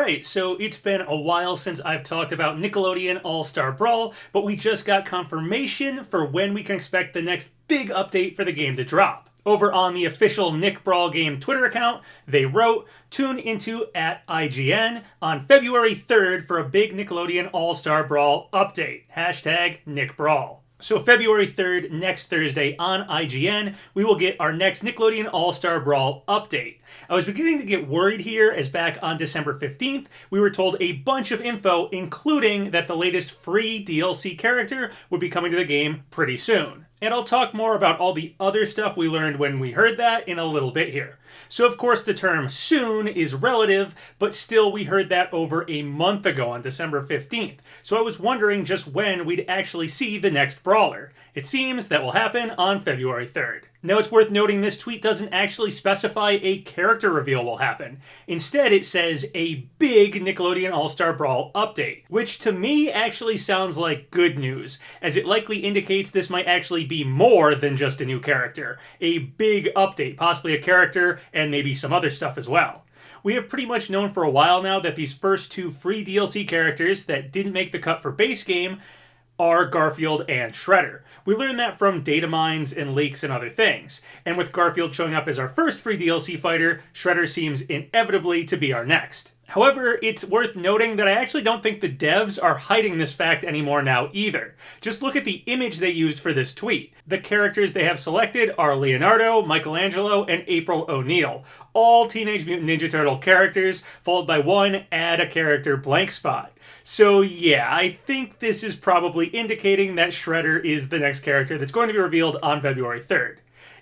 Alright, so it's been a while since I've talked about Nickelodeon All-Star Brawl, but we just got confirmation for when we can expect the next big update for the game to drop. Over on the official Nick Brawl Game Twitter account, they wrote, tune into @IGN on February 3rd for a big Nickelodeon All-Star Brawl update. Hashtag Nick Brawl. So February 3rd, next Thursday on IGN, we will get our next Nickelodeon All-Star Brawl update. I was beginning to get worried here as back on December 15th, we were told a bunch of info, including that the latest free DLC character would be coming to the game pretty soon. And I'll talk more about all the other stuff we learned when we heard that in a little bit here. So of course the term soon is relative, but still we heard that over a month ago on December 15th. So I was wondering just when we'd actually see the next brawler. It seems that will happen on February 3rd. Now it's worth noting this tweet doesn't actually specify a character reveal will happen. Instead it says a big Nickelodeon All-Star Brawl update, which to me actually sounds like good news, as it likely indicates this might actually be more than just a new character. A big update, possibly a character and maybe some other stuff as well. We have pretty much known for a while now that these first two free DLC characters that didn't make the cut for base game are Garfield and Shredder. We learned that from data mines and leaks and other things. And with Garfield showing up as our first free DLC fighter, Shredder seems inevitably to be our next. However, it's worth noting that I actually don't think the devs are hiding this fact anymore now either. Just look at the image they used for this tweet. The characters they have selected are Leonardo, Michelangelo, and April O'Neil. All Teenage Mutant Ninja Turtle characters, followed by one add a character blank spot. So yeah, I think this is probably indicating that Shredder is the next character that's going to be revealed on February 3rd.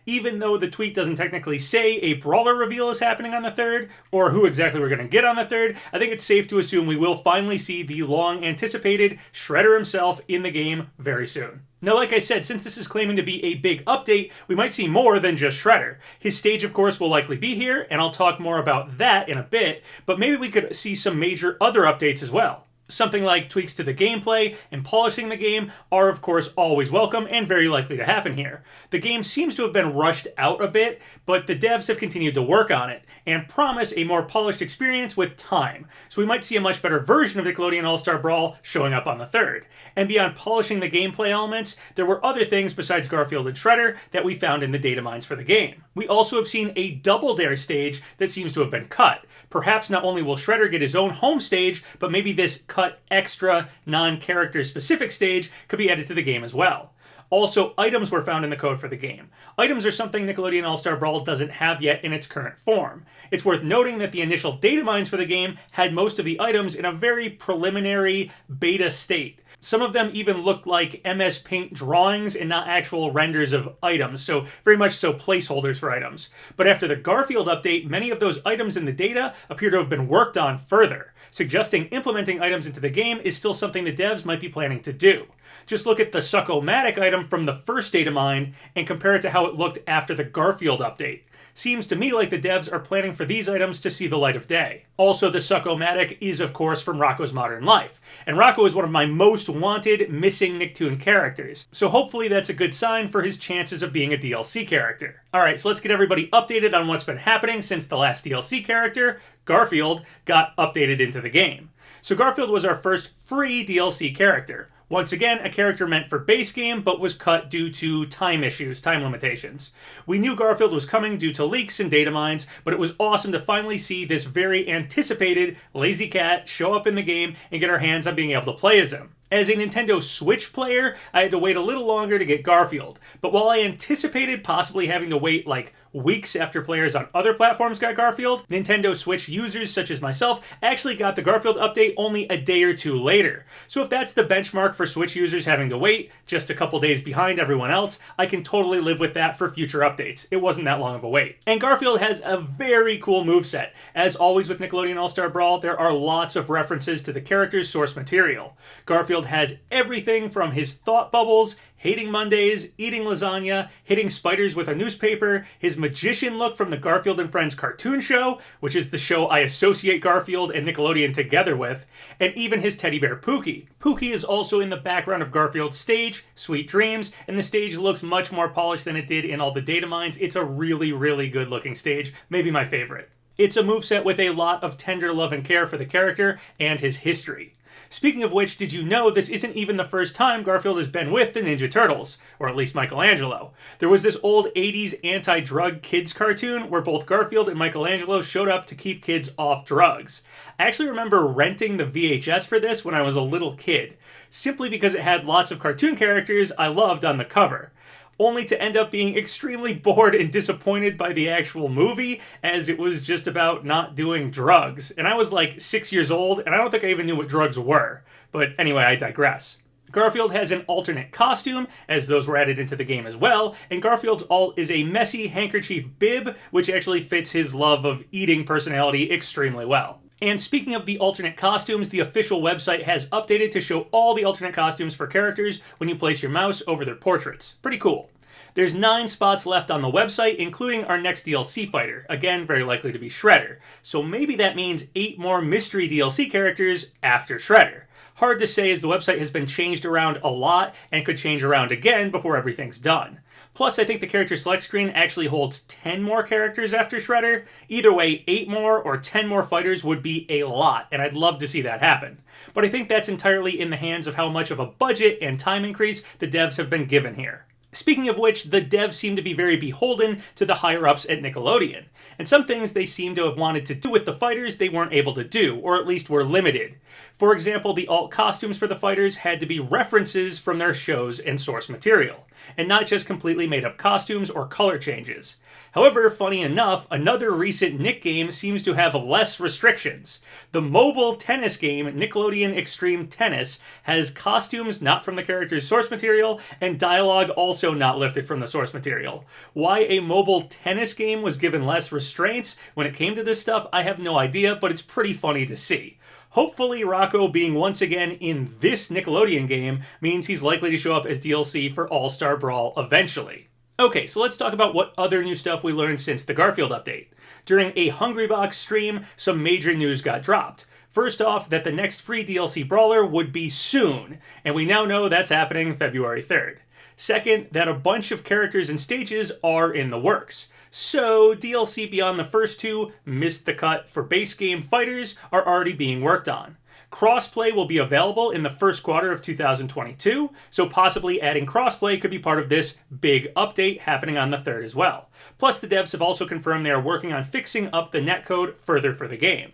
Even though the tweet doesn't technically say a brawler reveal is happening on the 3rd, or who exactly we're going to get on the 3rd, I think it's safe to assume we will finally see the long-anticipated Shredder himself in the game very soon. Now, like I said, since this is claiming to be a big update, we might see more than just Shredder. His stage, of course, will likely be here, and I'll talk more about that in a bit, but maybe we could see some major other updates as well. Something like tweaks to the gameplay and polishing the game are of course always welcome and very likely to happen here. The game seems to have been rushed out a bit, but the devs have continued to work on it and promise a more polished experience with time. So we might see a much better version of Nickelodeon All-Star Brawl showing up on the 3rd. And beyond polishing the gameplay elements, there were other things besides Garfield and Shredder that we found in the data mines for the game. We also have seen a Double Dare stage that seems to have been cut. Perhaps not only will Shredder get his own home stage, but maybe this cut extra non-character specific stage could be added to the game as well. Also, items were found in the code for the game. Items are something Nickelodeon All-Star Brawl doesn't have yet in its current form. It's worth noting that the initial data mines for the game had most of the items in a very preliminary beta state. Some of them even looked like MS Paint drawings and not actual renders of items, so very much so placeholders for items. But after the Garfield update, many of those items in the data appear to have been worked on further, suggesting implementing items into the game is still something the devs might be planning to do. Just look at the Suck-O-Matic item from the first data mine and compare it to how it looked after the Garfield update. Seems to me like the devs are planning for these items to see the light of day. Also, the Suck-O-Matic is of course from Rocko's Modern Life, and Rocko is one of my most wanted missing Nicktoon characters, so hopefully that's a good sign for his chances of being a DLC character. Alright, so let's get everybody updated on what's been happening since the last DLC character, Garfield, got updated into the game. So Garfield was our first free DLC character. Once again, a character meant for base game, but was cut due to time issues, time limitations. We knew Garfield was coming due to leaks and data mines, but it was awesome to finally see this very anticipated lazy cat show up in the game and get our hands on being able to play as him. As a Nintendo Switch player, I had to wait a little longer to get Garfield, but while I anticipated possibly having to wait like weeks after players on other platforms got Garfield, Nintendo Switch users such as myself actually got the Garfield update only a day or two later. So if that's the benchmark for Switch users having to wait, just a couple days behind everyone else, I can totally live with that for future updates. It wasn't that long of a wait. And Garfield has a very cool moveset. As always with Nickelodeon All-Star Brawl, there are lots of references to the character's source material. Garfield has everything from his thought bubbles, hating Mondays, eating lasagna, hitting spiders with a newspaper, his magician look from the Garfield and Friends cartoon show, which is the show I associate Garfield and Nickelodeon together with, and even his teddy bear Pookie. Pookie is also in the background of Garfield's stage, Sweet Dreams, and the stage looks much more polished than it did in all the data mines. It's a really, really good looking stage, maybe my favorite. It's a moveset with a lot of tender love and care for the character and his history. Speaking of which, did you know this isn't even the first time Garfield has been with the Ninja Turtles, or at least Michelangelo? There was this old 80s anti-drug kids cartoon where both Garfield and Michelangelo showed up to keep kids off drugs. I actually remember renting the VHS for this when I was a little kid, simply because it had lots of cartoon characters I loved on the cover, only to end up being extremely bored and disappointed by the actual movie, as it was just about not doing drugs. And I was like 6 years old, and I don't think I even knew what drugs were. But anyway, I digress. Garfield has an alternate costume, as those were added into the game as well, and Garfield's alt is a messy handkerchief bib, which actually fits his love of eating personality extremely well. And speaking of the alternate costumes, the official website has updated to show all the alternate costumes for characters when you place your mouse over their portraits. Pretty cool. There's 9 spots left on the website, including our next DLC fighter, again very likely to be Shredder. So maybe that means 8 more mystery DLC characters after Shredder. Hard to say as the website has been changed around a lot and could change around again before everything's done. Plus, I think the character select screen actually holds 10 more characters after Shredder. Either way, 8 more or 10 more fighters would be a lot, and I'd love to see that happen. But I think that's entirely in the hands of how much of a budget and time increase the devs have been given here. Speaking of which, the devs seem to be very beholden to the higher-ups at Nickelodeon, and some things they seem to have wanted to do with the fighters they weren't able to do, or at least were limited. For example, the alt costumes for the fighters had to be references from their shows and source material, and not just completely made-up costumes or color changes. However, funny enough, another recent Nick game seems to have less restrictions. The mobile tennis game, Nickelodeon Extreme Tennis, has costumes not from the character's source material, and dialogue also not lifted from the source material. Why a mobile tennis game was given less restraints when it came to this stuff, I have no idea, but it's pretty funny to see. Hopefully, Rocco being once again in this Nickelodeon game means he's likely to show up as DLC for All-Star Brawl eventually. Okay, so let's talk about what other new stuff we learned since the Garfield update. During a Hungrybox stream, some major news got dropped. First off, that the next free DLC brawler would be soon, and we now know that's happening February 3rd. Second, that a bunch of characters and stages are in the works. So, DLC beyond the first 2, missed the cut for base game fighters, are already being worked on. Crossplay will be available in the first quarter of 2022, so possibly adding crossplay could be part of this big update happening on the 3rd as well. Plus, the devs have also confirmed they are working on fixing up the netcode further for the game.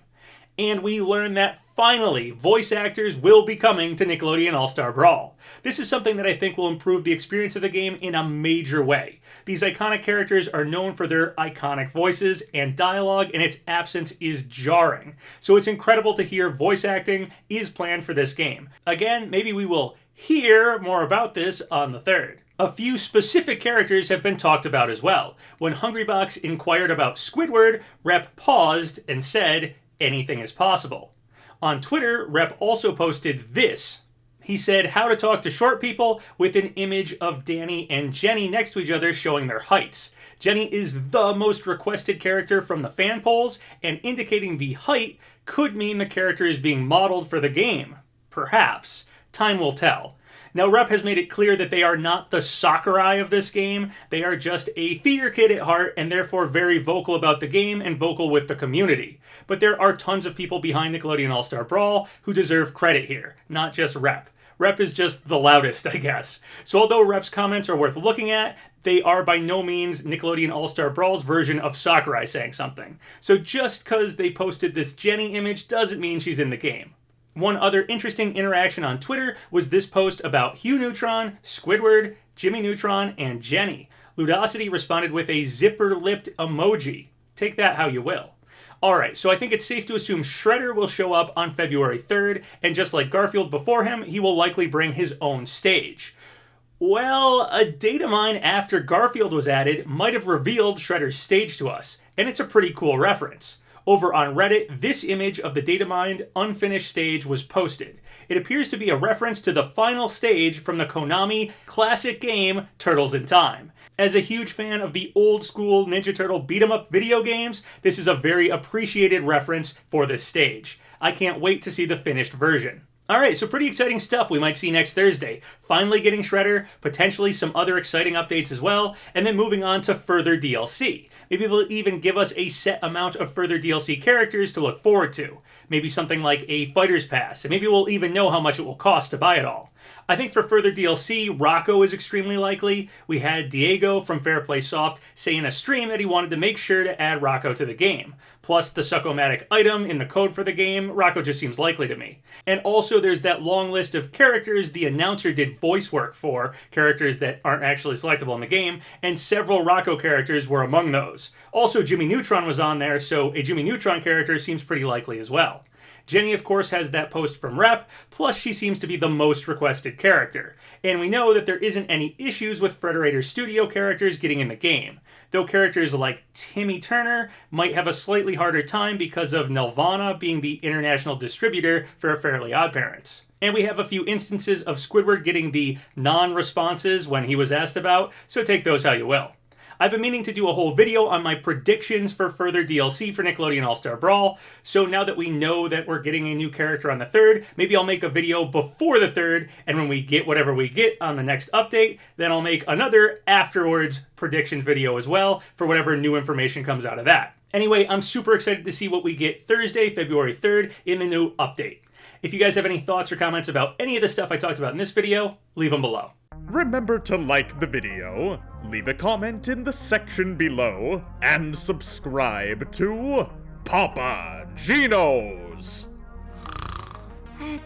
And we learned that finally, voice actors will be coming to Nickelodeon All-Star Brawl. This is something that I think will improve the experience of the game in a major way. These iconic characters are known for their iconic voices, and dialogue in its absence is jarring. So it's incredible to hear voice acting is planned for this game. Again, maybe we will hear more about this on the 3rd. A few specific characters have been talked about as well. When Hungrybox inquired about Squidward, Rep paused and said, "Anything is possible." On Twitter, Rep also posted this. He said how to talk to short people with an image of Danny and Jenny next to each other showing their heights. Jenny is the most requested character from the fan polls, and indicating the height could mean the character is being modeled for the game. Perhaps. Time will tell. Now, Rep has made it clear that they are not the Sakurai of this game. They are just a theater kid at heart and therefore very vocal about the game and vocal with the community. But there are tons of people behind Nickelodeon All-Star Brawl who deserve credit here, not just Rep. Rep is just the loudest, I guess. So although Rep's comments are worth looking at, they are by no means Nickelodeon All-Star Brawl's version of Sakurai saying something. So just because they posted this Jenny image doesn't mean she's in the game. One other interesting interaction on Twitter was this post about Hugh Neutron, Squidward, Jimmy Neutron, and Jenny. Ludosity responded with a zipper-lipped emoji. Take that how you will. Alright, so I think it's safe to assume Shredder will show up on February 3rd, and just like Garfield before him, he will likely bring his own stage. Well, a data mine after Garfield was added might have revealed Shredder's stage to us, and it's a pretty cool reference. Over on Reddit, this image of the data-mined unfinished stage was posted. It appears to be a reference to the final stage from the Konami classic game Turtles in Time. As a huge fan of the old-school Ninja Turtle beat-em-up video games, this is a very appreciated reference for this stage. I can't wait to see the finished version. Alright, so pretty exciting stuff we might see next Thursday. Finally getting Shredder, potentially some other exciting updates as well, and then moving on to further DLC. Maybe they'll even give us a set amount of further DLC characters to look forward to. Maybe something like a Fighter's Pass, and maybe we'll even know how much it will cost to buy it all. I think for further DLC, Rocco is extremely likely. We had Diego from Fair Play Soft say in a stream that he wanted to make sure to add Rocco to the game. Plus the Succomatic item in the code for the game, Rocco just seems likely to me. And also there's that long list of characters the announcer did voice work for, characters that aren't actually selectable in the game, and several Rocco characters were among those. Also Jimmy Neutron was on there, so a Jimmy Neutron character seems pretty likely as well. Jenny, of course, has that post from Rep, plus she seems to be the most requested character. And we know that there isn't any issues with Frederator Studio characters getting in the game, though characters like Timmy Turner might have a slightly harder time because of Nelvana being the international distributor for Fairly OddParents. And we have a few instances of Squidward getting the non-responses when he was asked about, so take those how you will. I've been meaning to do a whole video on my predictions for further DLC for Nickelodeon All-Star Brawl, so now that we know that we're getting a new character on the 3rd, maybe I'll make a video before the 3rd, and when we get whatever we get on the next update, then I'll make another afterwards predictions video as well for whatever new information comes out of that. Anyway, I'm super excited to see what we get Thursday, February 3rd in the new update. If you guys have any thoughts or comments about any of the stuff I talked about in this video, leave them below. Remember to like the video, leave a comment in the section below, and subscribe to PapaGenos!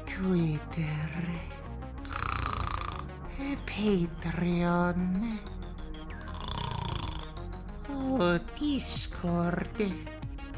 Twitter, Patreon, Discord.